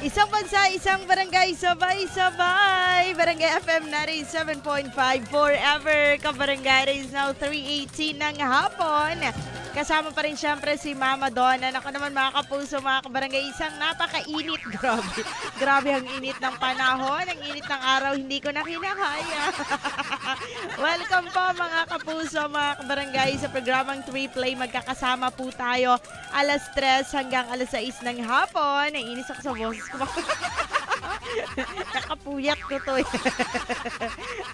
Isang bansa, isang barangay, sabay-sabay. Barangay FM 97.5 forever. Kabarangay, it is now 3:18 ng hapon. Kasama pa rin syempre si Mama Donna. Ako naman mga kapuso, mga kabarangay, isang napakainit. Grabe. Grabe ang init ng panahon. Ang init ng araw, hindi ko na kinakaya. Welcome po mga kapuso, mga kabarangay sa programang 3 Play. Magkakasama po tayo alas 3 hanggang alas 6 ng hapon. Naiinis ako sa boses ko. Nakapuyat ko to.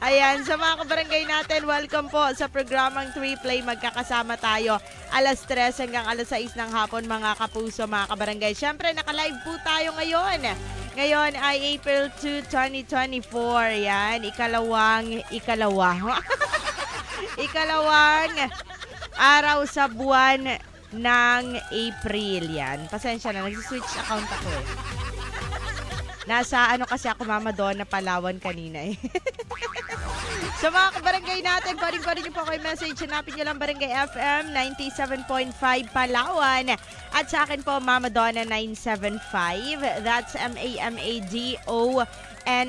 Ayan, sa mga kabarangay natin, welcome po sa programang 3 Play. Magkakasama tayo alas 3 hanggang alas 6 ng hapon, mga kapuso, mga kabarangay. Siyempre, naka-live po tayo ngayon. Ngayon ay April 2, 2024. Yan, ikalawang araw sa buwan ng April. Yan, pasensya na, nag-switch account ako eh. Nasa kasi ako, Mama Donna, Palawan kanina eh. Sa mga kabarangay natin, pwedeng niyo po kayo message. Hanapin niyo lang Barangay FM 97.5 Palawan. At sa akin po, Mama Donna 975. That's MAMADONA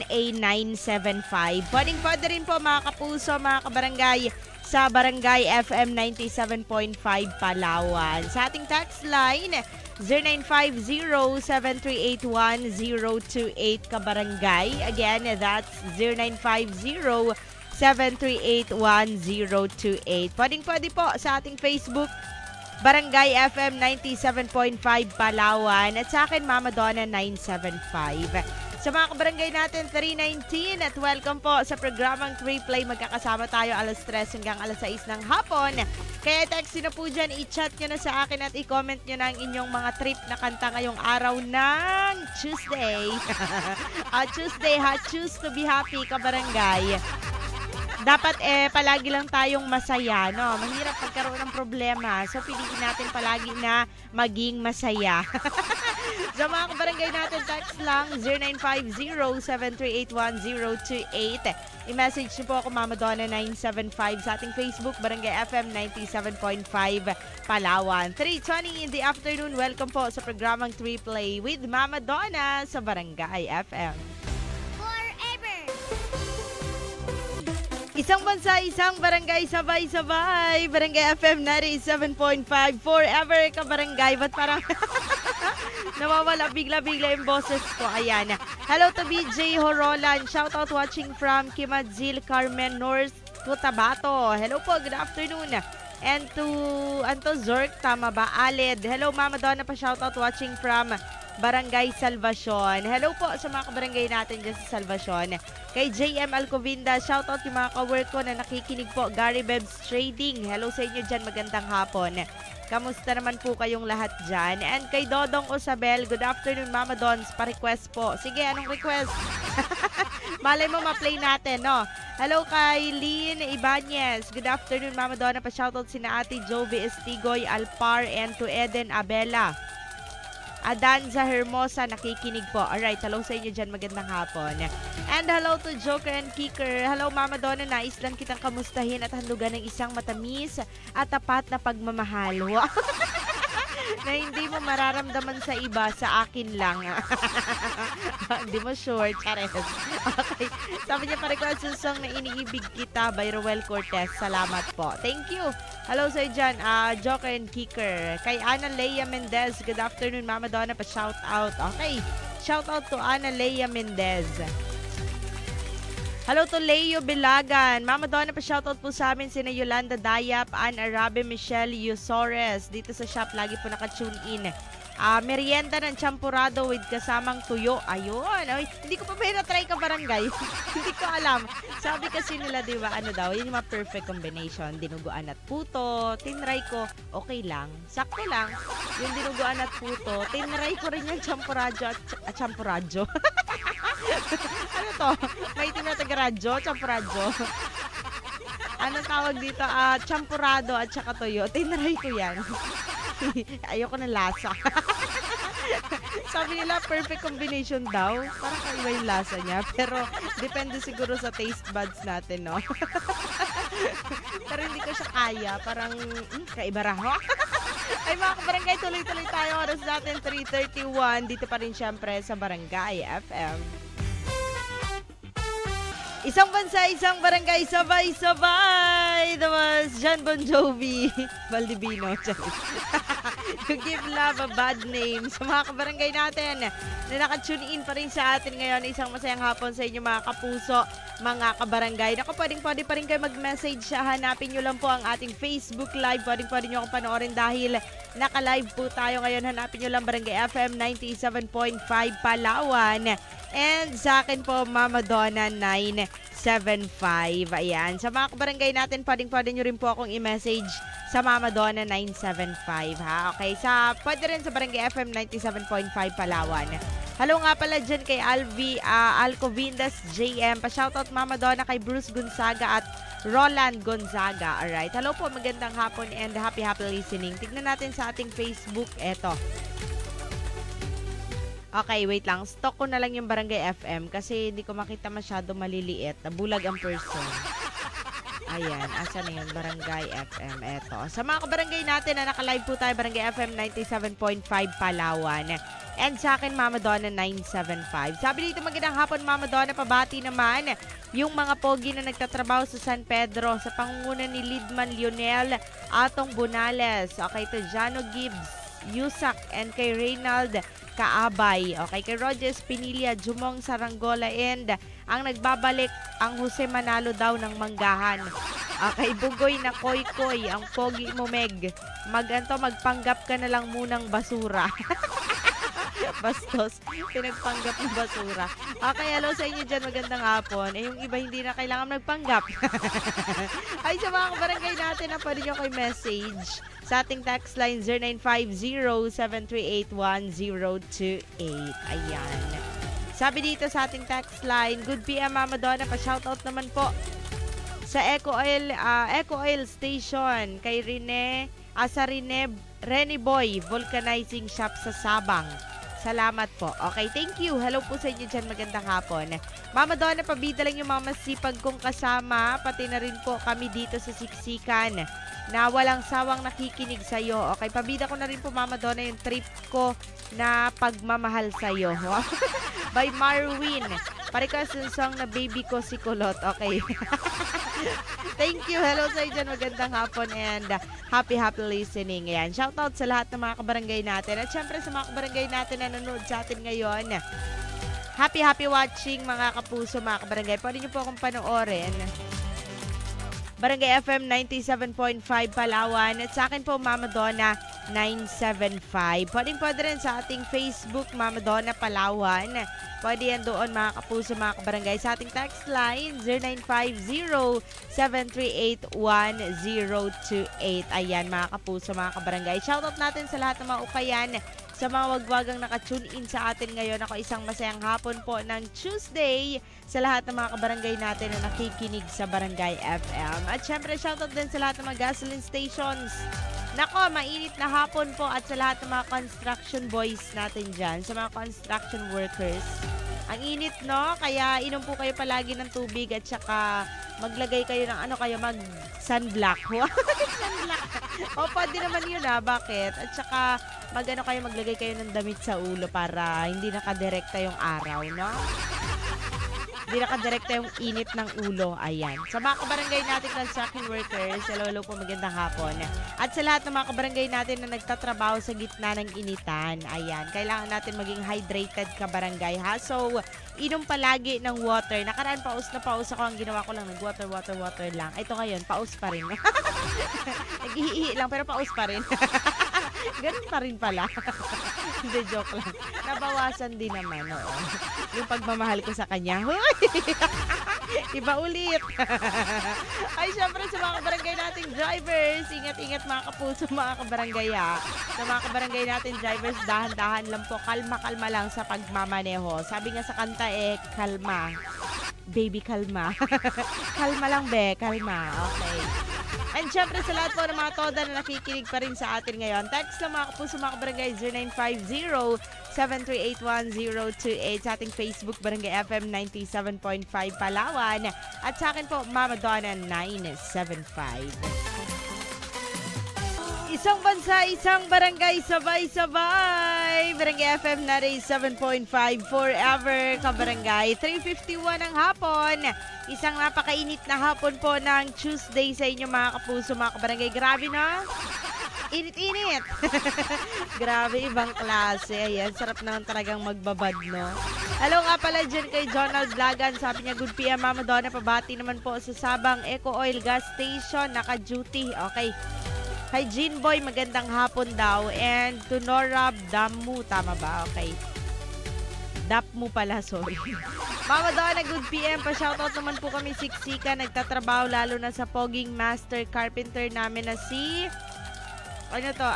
975. Pwede rin po mga kapuso, mga kabarangay, sa Barangay FM 97.5 Palawan. Sa ating text line, 0950-738-1028 kabarangay. Again, that's 0950-738-1028. Pwede po sa ating Facebook, Barangay FM 97.5 Palawan. At sa akin, Mama Donna 975. Sa mga kabarangay natin, 319 at welcome po sa programang 3 Play. Magkakasama tayo alas 3 hanggang alas 6 ng hapon. Kaya text nyo na po dyan, i-chat nyo na sa akin at i-comment nyo na ang inyong mga trip na kanta ngayong araw ng Tuesday. Tuesday, choose to be happy, kabarangay. Dapat palagi lang tayong masaya, no? Mahirap pagkaroon ng problema. So, piliin natin palagi na maging masaya. Sa mga kabarangay natin, text lang 0950-738-1028. I-message niyo po ako, Mama Donna 975, sa ating Facebook, Barangay FM 97.5 Palawan. 3:20 in the afternoon. Welcome po sa programang 3 Play with Mama Donna sa Barangay FM. Isang bansa, isang barangay, sabay-sabay. Barangay FM 97.5 forever, kabarangay. Ba't parang nawawala bigla-bigla yung boses ko? Ayan. Hello to BJ Horolan. Shoutout watching from Kimadzil, Carmen, North Cotabato. Hello po, good afternoon. And to Anto Zork, tama ba? Aled. Hello, Mama Donna, pa shoutout watching from Barangay Salvacion. Hello po sa mga kabarangay natin dyan sa Salvacion. Kay JM Alcovinda, shoutout yung mga ka-work ko na nakikinig po. Gary Bebs Trading, hello sa inyo dyan, magandang hapon. Kamusta naman po kayong lahat dyan? And kay Dodong Osabel, good afternoon, Mama Dons, pa-request po. Sige, anong request? Malay mo ma-play natin, no? Hello kay Lynn Ibanez, good afternoon, Mama Donna, pa-shoutout sina Ate Jovi Estigoy Alpar and to Eden Abela. Adanza Hermosa, nakikinig po. Alright, hello sa inyo dyan. Magandang hapon. And hello to Joker and Kicker. Hello, Mama Donna. Nais lang kitang kamustahin at handugan ng isang matamis at tapat na pagmamahal. Wow. Na hindi mo mararamdaman sa iba, sa akin lang. Hindi mo sure, Chares. Okay. Sabi niya, pa-request yung song na Iniibig Kita by Roel Cortez. Salamat po. Thank you. Hello sa iyo dyan, Joker and Kicker. Kay Ana Leia Mendez, good afternoon, Mama Donna, pa-shout out. Okay. Shout out to Ana Leia Mendez. Hello to Leo Bilagan. Mama Donna, pa-shoutout po sa amin sina Yolanda Dayap, Ann Arabe, Michelle Yusores. Dito sa shop, lagi po naka-tune in. Merienda ng champurado with kasamang tuyo. Ayun. Ay, hindi ko pa na-try ka barangay. Hindi ko alam. Sabi kasi nila, di ba, ano daw, yun yung mga perfect combination. Dinuguan at puto. Tinry ko, okay lang. Sakto lang. Yung dinuguan at puto. Tinry ko rin yung champurado at champurado. Ano to? May itim na taga-radyo? Champurado? Anong tawag dito? Champurado at saka tuyo. Tinry ko yan. Ayoko ng lasa. Sabi nila, perfect combination daw. Parang kaiba yung lasa niya. Pero, depende siguro sa taste buds natin, no? Pero hindi ko siya kaya. Parang, kaiba raho. Ay mga kabarangay, tuloy-tuloy tayo. Oras natin 3:31. Dito pa rin syempre sa Barangay FM. Isang bansa, isang barangay, sabay-sabay. That was John Bon Jovi. Valdivino. You give love a bad name. Sa mga kabarangay natin na nakatune in pa rin sa atin ngayon. Isang masayang hapon sa inyo mga kapuso, mga kabarangay. Naku, pwede pa rin kayo mag-message. Hanapin nyo lang po ang ating Facebook Live. Pwede nyo akong panoorin dahil naka-live po tayo ngayon. Hanapin nyo lang Barangay FM 97.5 Palawan. And sa akin po, Mama Donna 975. Ayan. Sa mga kabarangay natin, pwede nyo rin po akong i-message sa Mama Donna 975. Ha? Okay. Pwede rin sa Barangay FM 97.5 Palawan. Hello nga pala dyan kay Alcovindas JM. Pa-shoutout Mama Donna kay Bruce Gonzaga at Roland Gonzaga. Alright. Hello po, magandang hapon and happy listening. Tignan natin sa ating Facebook. Eto. Okay, wait lang. Stock ko na lang yung Barangay FM kasi hindi ko makita masyado maliliit. Nabulag ang person. Ayan. Asa na yun? Barangay FM. Eto. Sa mga kabarangay natin na naka-live po tayo, Barangay FM 97.5 Palawan. And sa akin, Mama Donna 975. Sabi dito, magandang hapon, Mama Donna. Pabati naman yung mga pogi na nagtatrabaho sa San Pedro sa pangunguna ni Lidman Lionel Atong Bunales. Okay, to Jano Gibbs, Yusak, and kay Reynald Kaabay. Okay, kay Roger Spinilia, Jumong Saranggola, and ang nagbabalik ang Jose Manalo daw ng Manggahan. Okay, Bugoy na Koy-Koy, ang pogi mo Meg. Magpanggap ka na lang munang basura. Bastos, pinagpanggap ng basura. Okay, hello sa inyo dyan, magandang hapon. Yung iba hindi na kailangan magpanggap. Ay, sa mga kabarangay natin na pwede nyo kayo message sa ating text line 0950-738-1028. Ayan. Sabi dito sa ating text line, good PM Mama Donna, pa-shoutout naman po sa Eco Oil Station kay Rene Boy Vulcanizing Shop sa Sabang. Salamat po. Okay, thank you. Hello po sa inyo dyan. Magandang hapon. Mama Donna, pabida lang yung mga masipag kong kasama. Pati na rin po kami dito sa Siksikan na walang sawang nakikinig sa'yo. Okay, pabida ko na rin po, Mama Donna, yung trip ko na pagmamahal sa'yo. By Marwin. Parikas yung song na baby ko si Kulot. Okay. Thank you. Hello sa inyo dyan. Magandang hapon and happy listening. Ayan. Shoutout sa lahat ng mga kabarangay natin. At syempre sa mga kabarangay natin na nanonood sa atin ngayon. Happy watching mga kapuso, mga kabarangay. Pwede nyo po akong panoorin. Barangay FM 97.5 Palawan. At sa akin po, Mama Donna 975. Pwede rin sa ating Facebook, Mama Donna Palawan. Pwede yan doon mga kapuso, mga kabarangay. Sa ating text line, 0950-738-1028. Ayan mga kapuso, mga kabarangay. Shoutout natin sa lahat ng mga ukayan, sa mga wagwagang nakatune in sa atin ngayon. Ako isang masayang hapon po ng Tuesday sa lahat ng mga kabarangay natin na nakikinig sa Barangay FM. At syempre, shoutout din sa lahat ng mga gasoline stations. Nako, mainit na hapon po at sa lahat ng mga construction boys natin dyan, sa mga construction workers. Ang init, no? Kaya inom po kayo palagi ng tubig at saka maglagay kayo ng mag-sunblock. Sunblock. O, pwede naman yun Bakit? At saka maglagay kayo ng damit sa ulo para hindi nakadirekta yung araw, no? Hindi nakadirekta yung init ng ulo. Ayan. Sa mga kabarangay natin construction workers, hello po, magandang hapon. At sa lahat ng mga kabarangay natin na nagtatrabaho sa gitna ng initan, ayan, kailangan natin maging hydrated kabarangay, ha? So, inom palagi ng water. Nakaraan, paus ako. Ang ginawa ko lang, nag-water lang. Ito ngayon, paus pa rin. Nag-iihi lang, pero paus pa rin. Ganun pa rin pala. Hindi, joke lang. Nabawasan din naman, oo. Yung pagmamahal ko sa kanya. Iba ulit. Ay, syempre sa mga kabarangay nating drivers, ingat-ingat mga kapuso, mga kabarangay, ha. Sa mga kabarangay natin drivers, dahan-dahan lang po, kalma-kalma lang sa pagmamaneho. Sabi nga sa kanta, kalma. Baby, kalma. Kalma lang, be. Kalma. Okay. And syempre sa lahat po ng mga toda na nakikinig pa rin sa atin ngayon, text lang mga kapuso, mga kabarangay, 0950-738-1028 sa ating Facebook, Barangay FM 97.5 Palawan. At sa akin po, Mama Donna 975. Isang bansa, isang barangay, sabay-sabay. Barangay FM 97.5 forever, kabarangay. 3:51 ng hapon. Isang napakainit na hapon po ng Tuesday sa inyo mga kapuso, mga kabarangay. Grabe na. Init-init. Grabe, ibang klase. Ayan, sarap naman talagang magbabad, no? Hello nga pala dyan kay Jonald Blagan. Sabi niya, good PM, Mama Donna. Pabati naman po sa Sabang Eco Oil Gas Station. Naka-duty. Okay. Kay Jean Boy, magandang hapon daw. And to Norab Damu, tama ba? Okay. Dapmu pala, sorry. Mama Donna, good PM. Pa-shoutout naman po kami siksika. Nagtatrabaho lalo na sa Poging Master Carpenter namin na si... Ano to?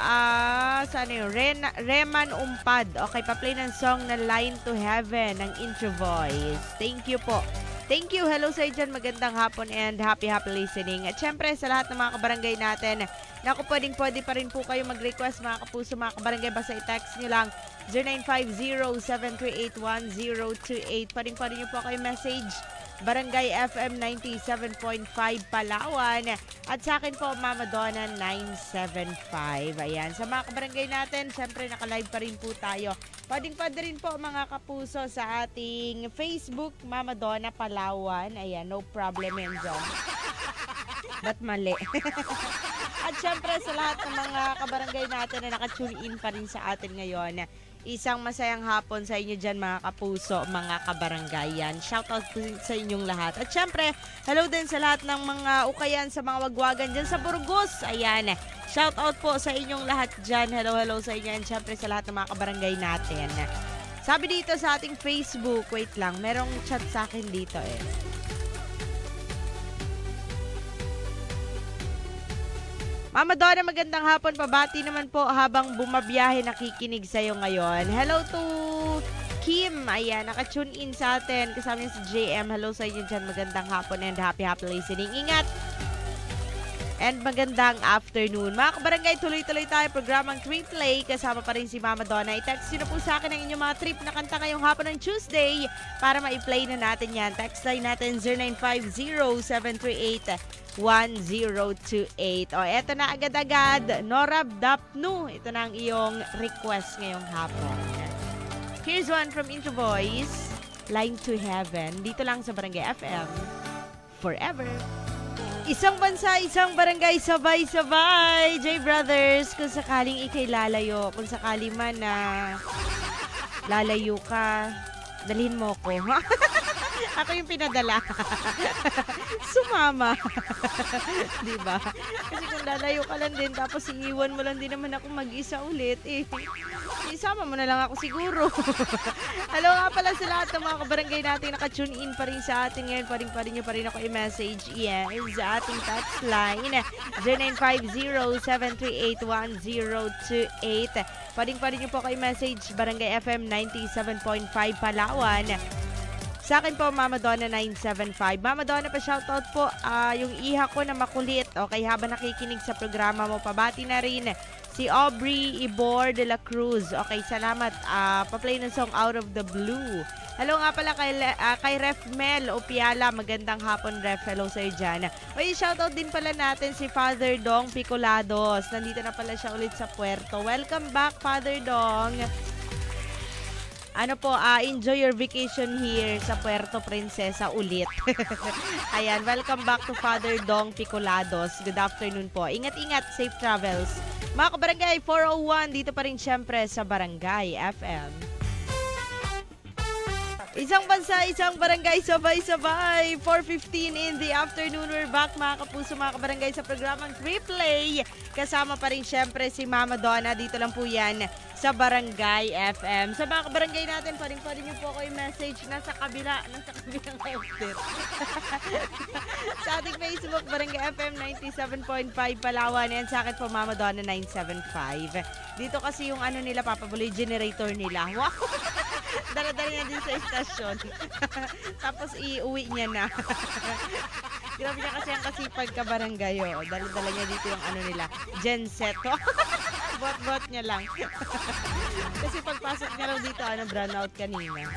Saan yun? Reman Umpad. Okay, pa-play ng song na Line to Heaven ng Intro Voice. Thank you po. Thank you. Hello sa dyan. Magandang hapon and happy listening. At syempre, sa lahat ng mga kabarangay natin, naku, pwede pa rin po kayo mag-request, mga kapuso, mga kabarangay. Basta i-text nyo lang 0950-738-1028. Pwede nyo po kayo message. Barangay FM 97.5 Palawan. At sa akin po, Mama Donna 975. Ayan. Sa mga kabarangay natin, syempre naka-live pa rin po tayo. Pwede rin po mga kapuso sa ating Facebook, Mama Donna Palawan. Ayan, no problem yan dyan. Ba't mali? At syempre sa lahat ng mga kabarangay natin na naka-tune in pa rin sa atin ngayon, isang masayang hapon sa inyo dyan mga kapuso, mga kabarangay. Yan. Shoutout po sa inyong lahat. At syempre, hello din sa lahat ng mga ukayan sa mga wagwagan dyan sa Burgos. Ayan. Shoutout po sa inyong lahat dyan. Hello sa inyo. And syempre sa lahat ng mga kabarangay natin. Sabi dito sa ating Facebook, wait lang, merong chat sa akin dito eh. Mama Donna, magandang hapon. Pabati naman po habang bumabiyahe, nakikinig sa'yo ngayon. Hello to Kim. Ayan, naka-tune in sa atin. Kasama niya si JM. Hello sa inyo dyan. Magandang hapon and happy listening. Ingat! And magandang afternoon. Mga kabarangay, tuloy-tuloy tayo. Programang Trip Play. Kasama pa rin si Mama Donna. I-text nyo na po sa akin ang inyong mga trip na kanta ngayong hapon ng Tuesday para ma-play na natin yan. Text line natin 0950-738-1028. O, eto na agad-agad. Norab Dapnu. Ito na ang iyong request ngayong hapon. Here's one from Intro Voice. Line to Heaven. Dito lang sa Barangay FM. Forever. Isang bansa, isang barangay, sabay-sabay. J Brothers, kung sakaling ikay lalayo, kung sakali man na lalayo ka, dalhin mo ko. Ako yung pinadala. Sumama. Diba? Kasi kung lalayo ka lang din, tapos iiwan mo lang din naman ako mag-isa ulit, isama mo na lang ako siguro. Hello nga pala sa lahat ng mga kabarangay natin naka-tune in pa rin sa atin ngayon. Pa rin nyo pa rin ako i-message. Yes, sa ating text line 0950-738-1028. Pa rin nyo po ako i-message Barangay FM 97.5 Palawan. Sa akin po, Mama Donna 975. Mama Donna, pa-shoutout po yung iha ko na makulit. Okay, habang nakikinig sa programa mo, pabati na rin si Aubrey Ibor de la Cruz. Okay, salamat. Pa-play ng song Out of the Blue. Hello nga pala kay Ref Mel Opiala. Magandang hapon, Ref. Hello sa'yo dyan. Oy, shoutout din pala natin si Father Dong Picolados. Nandito na pala siya ulit sa Puerto. Welcome back, Father Dong. Ano po, enjoy your vacation here sa Puerto Princesa ulit. Ayan, welcome back to Father Dong Picolados. Good afternoon po. Ingat-ingat, safe travels. Mga kabarangay, 401, dito pa rin syempre sa Barangay FM. Isang bansa, isang barangay, sabay-sabay. 4:15 in the afternoon. We're back, mga kapuso, mga kabarangay, sa programang Replay. Kasama pa rin syempre si Mama Donna. Dito lang po yan sa Barangay FM. Sa mga kabarangay natin, pa rin niyo po ako yung message nasa kabilang outfit. Sa ating Facebook, Barangay FM 97.5 Palawan. Yan sa akin po, Mama Donna 975. Dito kasi yung ano nila, papabuloy generator nila. Wow! Dala-dala niya din sa estasyon. Tapos iuwi niya na. Grabe niya kasi ang kasipag kabarangay. Dala-dala niya dito yung ano nila, genset. Bot-bot niya lang. Kasi pagpasok niya lang dito, brown out kanina.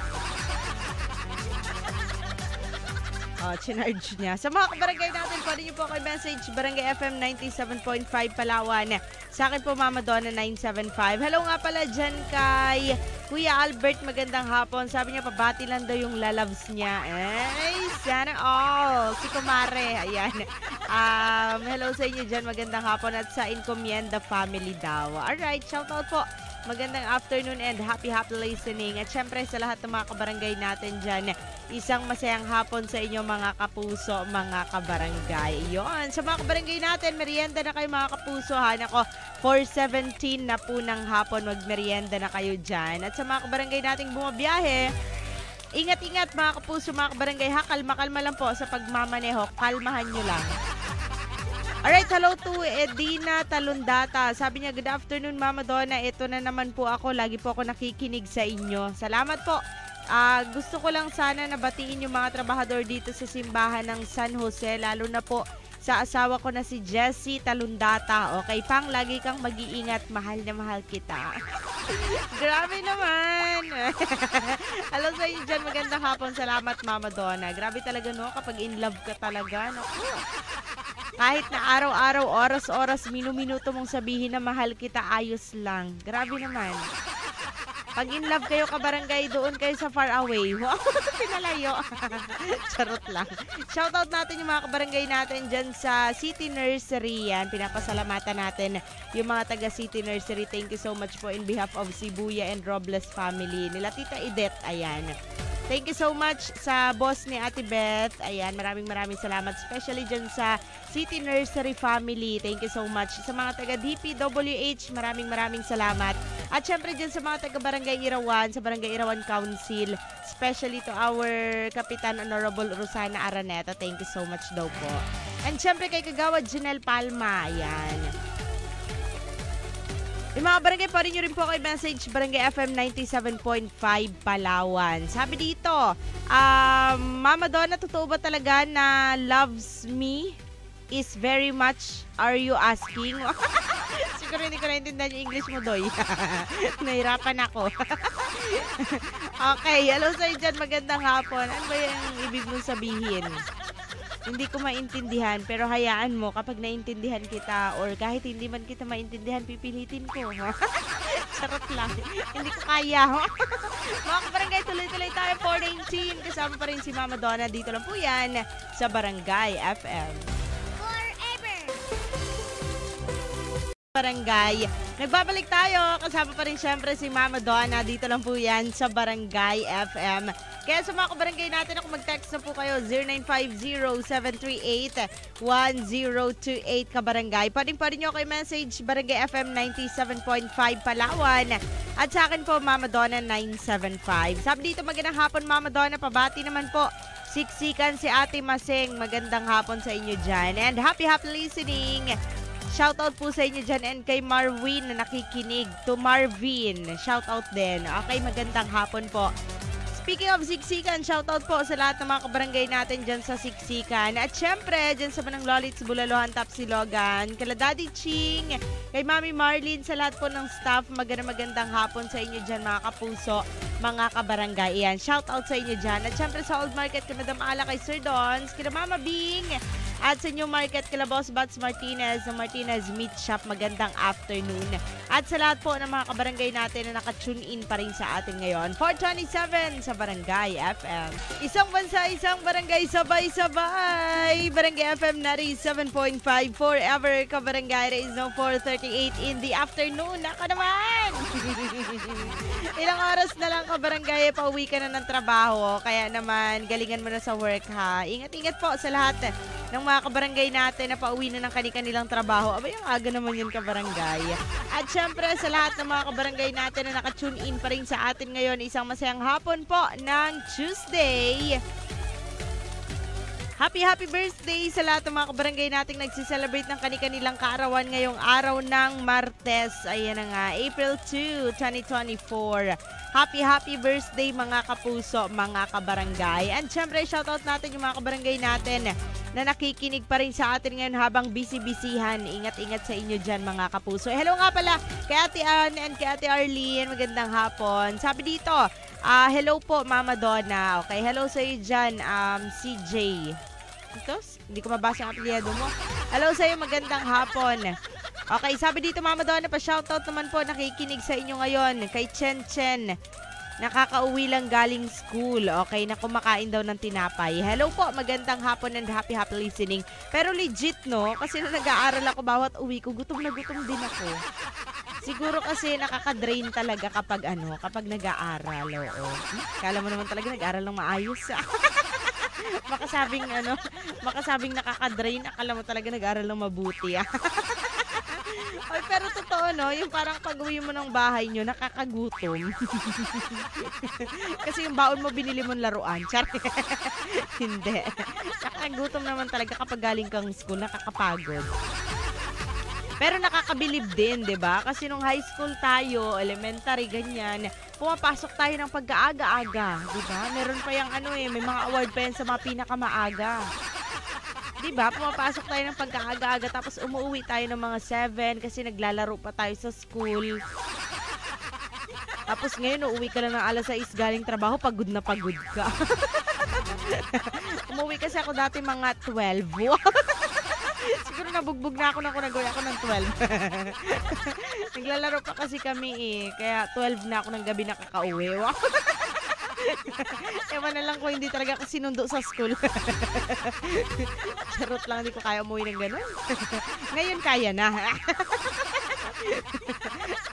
Chinarge niya. Sa mga kabarangay natin, pwede niyo po kayo message Barangay FM 97.5 Palawan. Sa akin po, Mama Donna 975. Hello nga pala dyan kay Kuya Albert, magandang hapon. Sabi niya, pabati lang daw yung lalabs niya. Ay, sana all. Si Kumare, ayan. Hello sa inyo dyan, magandang hapon. At sa Encomienda family daw. Alright, shoutout po. Magandang afternoon and happy listening. At syempre sa lahat ng mga kabarangay natin dyan, isang masayang hapon sa inyo mga kapuso, mga kabarangay. Yun, sa mga kabarangay natin, merienda na kayo mga kapuso. Nako, 4:17 na po ng hapon, magmerienda na kayo dyan. At sa mga kabarangay nating bumabiyahe, ingat-ingat mga kapuso, mga kabarangay ha. Kalma-kalma lang po sa pagmamaneho. Kalmahan nyo lang. Alright, hello to Edina Talundata. Sabi niya, good afternoon Mama Donna. Ito na naman po ako. Lagi po ako nakikinig sa inyo. Salamat po. Gusto ko lang sana nabatiin yung mga trabahador dito sa simbahan ng San Jose. Lalo na po sa asawa ko na si Jessie Talundata. Okay, Pang, lagi kang mag-iingat. Mahal na mahal kita. Grabe naman. Hello sa inyo dyan. Magandang hapon. Salamat Mama Donna. Grabe talaga no, kapag in love ka talaga. No? Kahit na araw-araw, oras-oras, minuminuto mong sabihin na mahal kita, ayos lang. Grabe naman. Pag in love kayo kabarangay, doon kayo sa far away. Wow, pinalayo. Charot lang. Shoutout natin yung mga kabarangay natin dyan sa City Nursery. Yan, pinapasalamatan natin yung mga taga City Nursery. Thank you so much po in behalf of Sibuya and Robles family. Nila Tita Idet, ayan. Thank you so much sa boss ni Ate Beth. Ayan, maraming salamat. Especially dyan sa City Nursery family. Thank you so much. Sa mga taga DPWH, maraming salamat. At syempre dyan sa mga taga Barangay Irawan, sa Barangay Irawan Council, especially to our Kapitan Honorable Rosana Araneta. Thank you so much daw po. And syempre kay Kagawad Janelle Palma. Ayan. Yung mga barangay, pa rin nyo rin po kay message Barangay FM 97.5 Palawan. Sabi dito, Mama Donna, totoo ba talaga na loves me is very much, are you asking? Siguro hindi ko naintindihan yung English mo, Doy. Nahirapan ako. Okay, hello sa'yo dyan, magandang hapon. Ano ba yung ibig mong sabihin? Hindi ko maintindihan, pero hayaan mo, kapag naintindihan kita or kahit hindi man kita maintindihan, pipilitin ko. Charot lang. Hindi ko kaya. Mga kabarangay, tuloy-tuloy tayo, 4:19. Kasama pa rin si Mama Donna. Dito lang po yan sa Barangay FM. Barangay. Nagbabalik tayo. Kasama pa rin syempre si Mama Donna. Dito lang po yan sa Barangay FM. Kaya sa mga kabarangay natin, ako mag-text na po kayo 0950-738-1028 kabarangay. Pwede nyo kayo message Barangay FM 97.5 Palawan. At sa akin po, Mama Donna 975. Sabi dito, magandang hapon Mama Donna. Pabati naman po. Siksikan si Ate Maseng. Magandang hapon sa inyo dyan. And happy listening. Shoutout po sa inyo dyan and kay Marvin na nakikinig. To Marvin, shoutout din. Okay, magandang hapon po. Speaking of Siksikan, shoutout po sa lahat ng mga kabarangay natin dyan sa Siksikan. At syempre, dyan sa Manang Lolits, Bulalohan, Tapsilogan, kala Daddy Ching, kay Mami Marlene, sa lahat po ng staff, magandang hapon sa inyo dyan mga kapuso, mga kabarangay. Ayan, shoutout sa inyo dyan. At syempre sa Old Market, kay Madam Ala, kay Sir Dons, kay Mama Bing, at sa New Market, kila Boss Bats Martinez, ng Martinez Meat Shop, magandang afternoon. At sa lahat po ng mga kabarangay natin na naka-tune in pa rin sa atin ngayon. 4:27 sa Barangay FM. Isang bansa, isang barangay, sabay-sabay. Barangay FM 97.5 forever kabarangay. There is no 4:38 in the afternoon. Naka naman! Ilang oras na lang kabarangay, pauwi ka na ng trabaho. Kaya naman, galingan mo na sa work ha. Ingat-ingat po sa lahat ng mga kabarangay natin na pauwi na ng kanilang trabaho. Abay, ang aga naman yun kabarangay. At syempre, sa lahat ng mga kabarangay natin na naka-tune in pa rin sa atin ngayon, isang masayang hapon po ng Tuesday. Happy birthday sa lahat ng mga kabarangay nating nagsiselebrate ng kanilang kaarawan ngayong araw ng Martes. Ayan na nga, April 2, 2024. Happy birthday mga kapuso, mga kabarangay. And syempre, shoutout natin yung mga kabarangay natin na nakikinig pa rin sa atin ngayon habang busy-busyhan. Ingat-ingat sa inyo dyan mga kapuso. Hello nga pala kay Ate Ann and kay Ate Arlene. Magandang hapon. Sabi dito, hello po Mama Donna. Okay, hello sa iyo dyan, CJ. Ito? Hindi ko mabasa ang apelyado mo. Hello sa iyo, magandang hapon. Okay, sabi dito Mama Donna, pa-shoutout naman po, nakikinig sa inyo ngayon. Kay Chen Chen, nakakauwi lang galing school. Okay, na kumakain daw ng tinapay. Hello po, magandang hapon and happy listening. Pero legit no, kasi na nag-aaral ako bawat uwi ko, gutom na gutom din ako. Siguro kasi nakaka-drain talaga kapag nag-aaral. Oo. Kala mo naman talaga nag-aaral ng maayos. makasabing nakaka-drain, akala mo talaga nag-aaral ng mabuti. Ay, pero totoo no, yung parang pag-uwi mo ng bahay nyo, nakakagutom. Kasi yung baon mo binili mong laruan. Char. Hindi. Nakakagutom naman talaga kapag galing kang school, nakakapagod. Pero nakakabilib din, 'di ba? Kasi nung high school tayo, elementary ganyan, pumapasok tayo ng pagkaaga-aga, 'di ba? Meron pa yang may mga award pa yan sa mga pinakamaaga. 'Di ba? Pumapasok tayo ng pagkaaga-aga tapos umuwi tayo ng mga 7 kasi naglalaro pa tayo sa school. Tapos ngayon uuwi ka lang ng alas 6 galing trabaho, pagod na pagod ka. Umuwi kasi ako dati mga 12. Siguro nabugbog na ako nag-uwi ako ng 12. Naglalaro pa kasi kami kaya 12 na ako ng gabi nakakauwi. Wow. Ewan na lang kung hindi talaga ako sinundo sa school. Charot lang, hindi ko kaya umuwi ng ganun. Ngayon kaya na.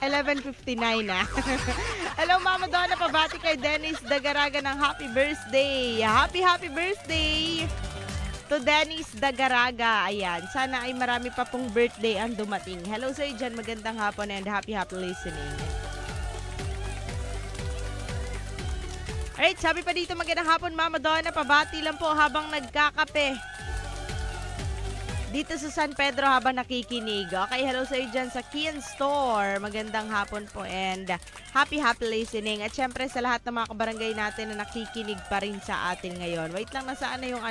11:59 na. Hello Mama Donna, pabati kay Dennis Dagaraga ng happy birthday. Happy birthday to Dennis Dagaraga. Ayan, sana ay marami pa pong birthday ang dumating. Hello sa iyo dyan, magandang hapon and happy listening. Alright, sabi pa dito, magandang hapon Mama Donna, pabati lang po habang nagkakape dito sa San Pedro habang nakikinig. Okay, hello sa iyo dyan sa Kian Store. Magandang hapon po and happy listening. At syempre sa lahat ng mga kabarangay natin na nakikinig pa rin sa atin ngayon. Wait lang, nasaan na yung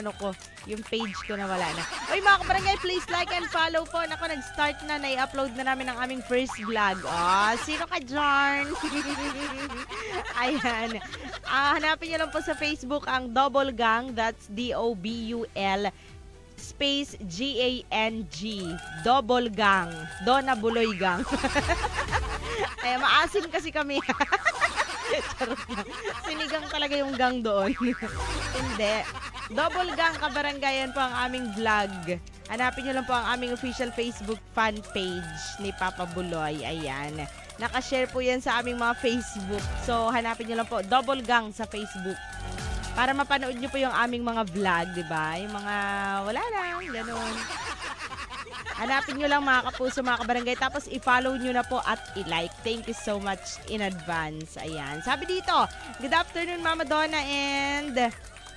yung page ko na wala na. Uy mga kabarangay, please like and follow po. Naku, nag-start na, i-upload na namin ang aming first vlog. Sino ka dyan? Ayan. Hanapin nyo lang po sa Facebook ang Double Gang. That's DOBUL space GANG, Double Gang, Donna Buloy Gang. Ay, maasim kasi kami. Charot na. Sinigang talaga yung gang doon. Hindi. Double Gang Kabarangayan po ang aming vlog. Hanapin nyo lang po ang aming official Facebook fan page ni Papa Buloy. Ayan. Nakashare po yan sa aming mga Facebook. So, hanapin nyo lang po Double Gang sa Facebook. Para mapanood nyo po yung aming mga vlog, di ba? Yung mga wala lang, ganun. Hanapin nyo lang mga kapuso, mga kabarangay. Tapos i-follow nyo na po at i-like. Thank you so much in advance. Ayan. Sabi dito, good afternoon Mama Donna and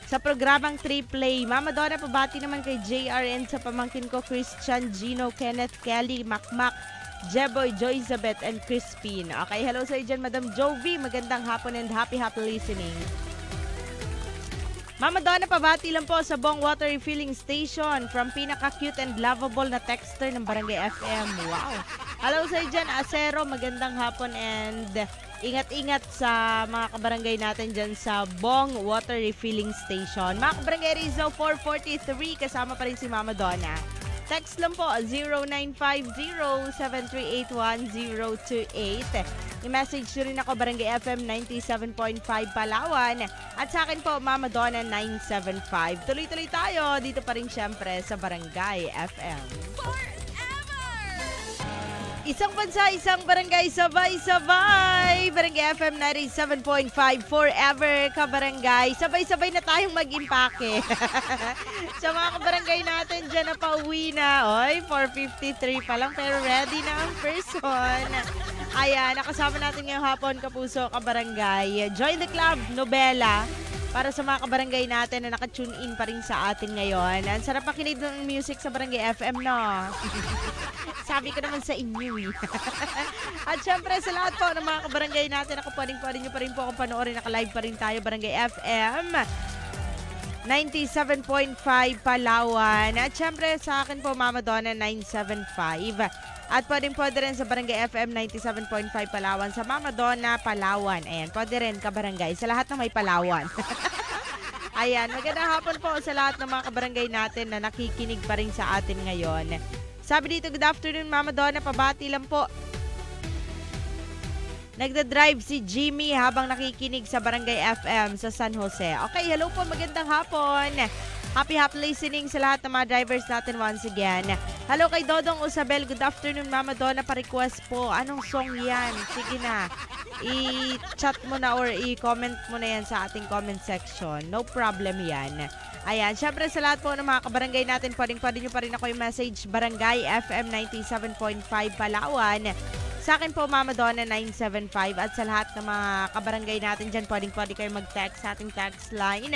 sa programang 3Play. Mama Donna, pabati naman kay JRN sa pamangkin ko, Christian, Gino, Kenneth, Kelly, Macmac, Jeboy, Joyzabeth, and Crispin. Okay, hello sa iyo dyan, Madam Jovi. Magandang hapon and happy listening. Mama Donna, pabati lang po sa Bong Water Refilling Station from pinaka-cute and lovable na texter ng Barangay FM. Wow! Hello sa iyo dyan, Acero. Magandang hapon and ingat-ingat sa mga kabarangay natin dyan sa Bong Water Refilling Station. Mga kabarangay Rizzo 443, kasama pa rin si Mama Donna. Text lang po 0950-7381-028. I-message nyo rin ako, Barangay FM 97.5 Palawan. At sa akin po, Mama Donna 975. Tuloy-tuloy tayo dito pa rin syempre sa Barangay FM. Isang bansa, isang barangay, sabay-sabay. Barangay FM 97.5 forever, kabarangay. Sabay-sabay na tayong mag-impake. Sa mga kabarangay natin dyan na pauwi na. Oy, 4:53 pa lang pero ready na ang person. Ayan, nakasama natin ngayong hapon, kapuso, kabarangay. Join the Club, Nobela. Para sa mga kabarangay natin na naka-tune in pa rin sa atin ngayon. Ang sarap makinig ng music sa Barangay FM, no? Sabi ko naman sa inyo, At syempre sa lahat po ng mga kabarangay natin, pwedeng nyo pa rin po akong panoorin, naka-live pa rin tayo, Barangay FM 97.5 Palawan. At syempre sa akin po, Mama Donna 975. At pwede rin sa Barangay FM 97.5 Palawan sa Mama Donna, Palawan. Ayan, pwede rin kabarangay sa lahat na may Palawan. Ayan, magandang hapon po sa lahat ng mga kabarangay natin na nakikinig pa rin sa atin ngayon Sabi dito, good afternoon Mama Donna, pabati lang po. Nagda-drive si Jimmy habang nakikinig sa Barangay FM sa San Jose. Okay, hello po, magandang hapon. Happy listening sa lahat ng mga drivers natin once again. Hello kay Dodong Usabel, good afternoon Mama Donna, pa-request po. Anong song yan? Sige na, i-chat mo na or i-comment mo na yan sa ating comment section. No problem yan. Ayan, syempre sa lahat po ng mga kabarangay natin, pwedeng nyo pa rin ako yung message, Barangay FM 97.5 Palawan. Sa akin po, Mama Donna 975. At sa lahat ng mga kabarangay natin dyan, pwede kayo mag-text sa ating text line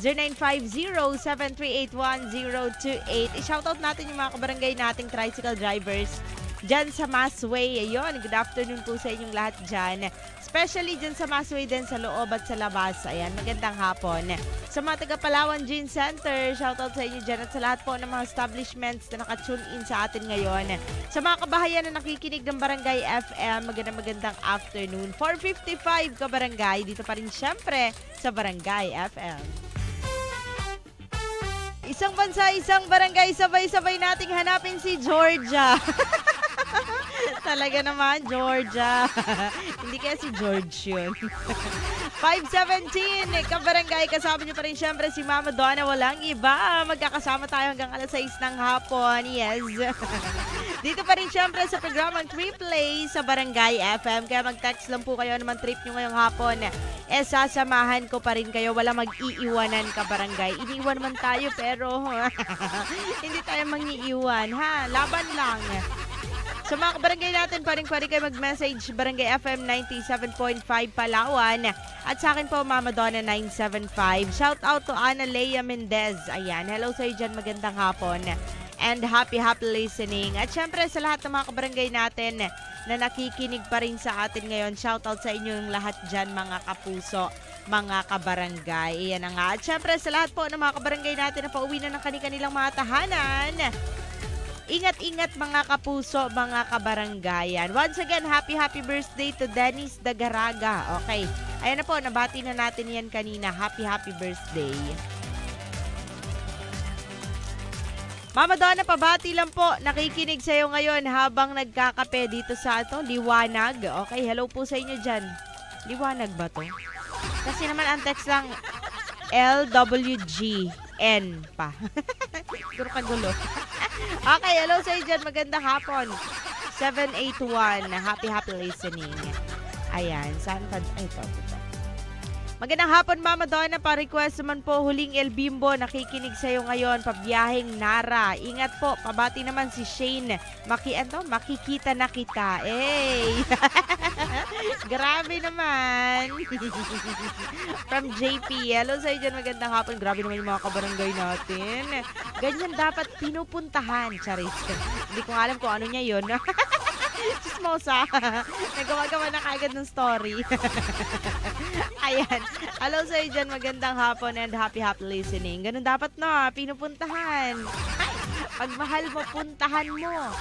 0950-738-1028. I-shoutout natin yung mga kabarangay nating tricycle drivers dyan sa Masway. Ayun, good afternoon po sa inyong lahat dyan. Especially dyan sa Masway din, sa loob at sa labas. Ayan, magandang hapon. Sa mga taga Palawan Gene Center, shoutout sa inyo dyan. At sa lahat po ng mga establishments na nakatune in sa atin ngayon. Sa mga kabahayan na nakikinig ng Barangay FM, magandang afternoon. 4:55 ka Barangay, dito pa rin syempre sa Barangay FM. Isang bansa, isang barangay, sabay-sabay nating hanapin si Georgia. Talaga naman, Georgia. Hindi kaya si George yun. 5:17, kabarangay, kasama niyo pa rin syempre si Mama Donna, walang iba. Magkakasama tayo hanggang alas 6 ng hapon. Yes. Dito pa rin syempre sa programang Trip Play sa Barangay FM. Kaya mag-text lang po kayo naman trip nyo ngayong hapon. Sasamahan ko pa rin kayo. Wala mag-iiwanan ka barangay. Iniwan man tayo pero hindi tayo mangiiwan. Ha? Laban lang. Sa mga kabarangay natin, pwede kayo mag-message Barangay FM 97.5 Palawan. At sa akin po, Mama Donna 975. Shout out to Ana Lea Mendez. Ayan, hello sa iyo dyan, magandang hapon. And happy listening. At syempre sa lahat ng mga kabarangay natin na nakikinig pa rin sa atin ngayon, shout out sa inyong lahat dyan mga kapuso, mga kabarangay. Ayan na nga. At syempre sa lahat po ng mga kabarangay natin na pauwi na ng kanilang mga tahanan, ingat-ingat mga kapuso, mga kabaranggayan. Once again, happy birthday to Dennis Dagaraga. Okay. Ayan na po, nabati na natin yan kanina. Happy birthday. Mama Donna, pabati lang po. Nakikinig sa'yo ngayon habang nagkakape dito sa Liwanag. Okay, hello po sa inyo dyan. Liwanag ba to? Kasi naman ang text lang LWGN pa. Siguro kagulo. Okay, hello sa inyo dyan. Magandang hapon. 781. Happy listening. Ayan. Saan pa? Ay, ito. Magandang hapon, Mama Donna. Pa-request naman po, Huling El Bimbo. Nakikinig sa'yo ngayon. Pabiyahing Nara. Ingat po. Pabati naman si Shane. Makikita na kita. Hey! Grabe naman. From JP. Hello sa'yo dyan. Magandang hapon. Grabe naman yung mga kabarangay natin. Ganyan dapat pinupuntahan. Charis. Hindi ko alam kung ano niya yun. Chismosa. Nagawa-gawa na kaagad ng story. Ayan. Hello sa'yo dyan. Magandang hapon and happy listening. Ganun dapat pinupuntahan. Ay, pag mahal mo, puntahan mo.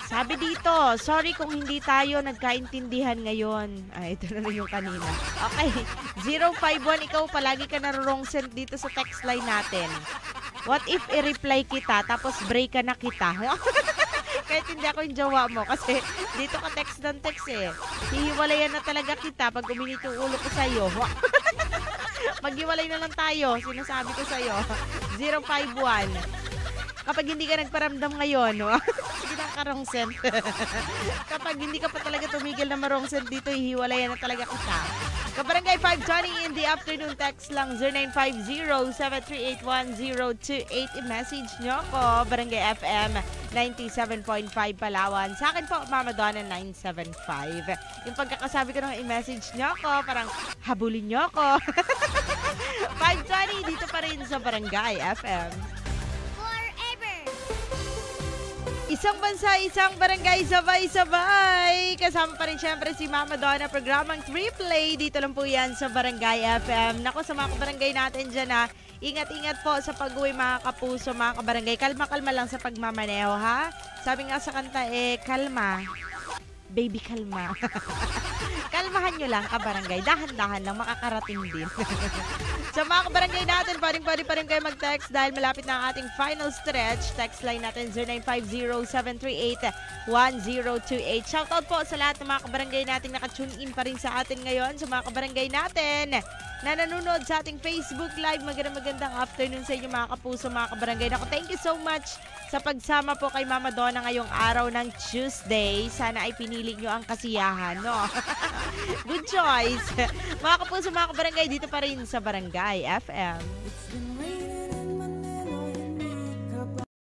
Sabi dito, sorry kung hindi tayo nagkaintindihan ngayon. Ay, ito na yung kanina. Okay. 051, ikaw palagi ka na-wrong send dito sa text line natin. What if i-reply kita tapos break ka na kita? Kahit hindi ako yung jowa mo kasi dito ka text ng text eh. Hihiwalayan na talaga kita pag uminit yung ulo ko sa'yo. Maghiwalay na lang tayo, sinasabi ko sa'yo. 051. Kapag hindi ka nagparamdam ngayon, sige na ka-wrong send. Kapag hindi ka pa talaga tumigil na ma-wrong send dito, hihiwalayan na talaga kita. Kabarangay 520 in the afternoon, text lang 0950-738-1028. I-message nyo ako, Barangay FM 97.5 Palawan. Sa akin po, Mama Donna 975. Yung pagkakasabi ko nung i-message nyo ako, parang habulin nyo ako. 520 dito pa rin sa Barangay FM. Isang bansa, isang barangay, sabay-sabay. Kasama pa rin syempre si Mama Donna, programang Trip Play. Dito lang po yan sa Barangay FM. Nako, sa mga kabarangay natin dyan ingat-ingat po sa pag-uwi mga kapuso, mga kabarangay. Kalma-kalma lang sa pagmamaneho, ha? Sabi nga sa kanta, kalma. Baby, kalma. Kalmahan nyo lang, kabarangay. Dahan-dahan lang, makakarating din. So mga kabarangay natin, pwede pa rin kayo mag-text dahil malapit na ang ating final stretch. Text line natin 0950-738-1028. Shoutout po sa lahat ng mga kabarangay natin nakatune in pa rin sa atin ngayon. Sa mga kabarangay natin na nanonood sa ating Facebook Live, magandang afternoon sa inyo mga kapuso, mga kabarangay. Naku, thank you so much sa pagsama po kay Mama Donna ngayong araw ng Tuesday. Sana ay pinili nyo ang kasiyahan, no? Good choice. Mga kapuso, mga kabarangay, dito pa rin sa Barangay FM. It's the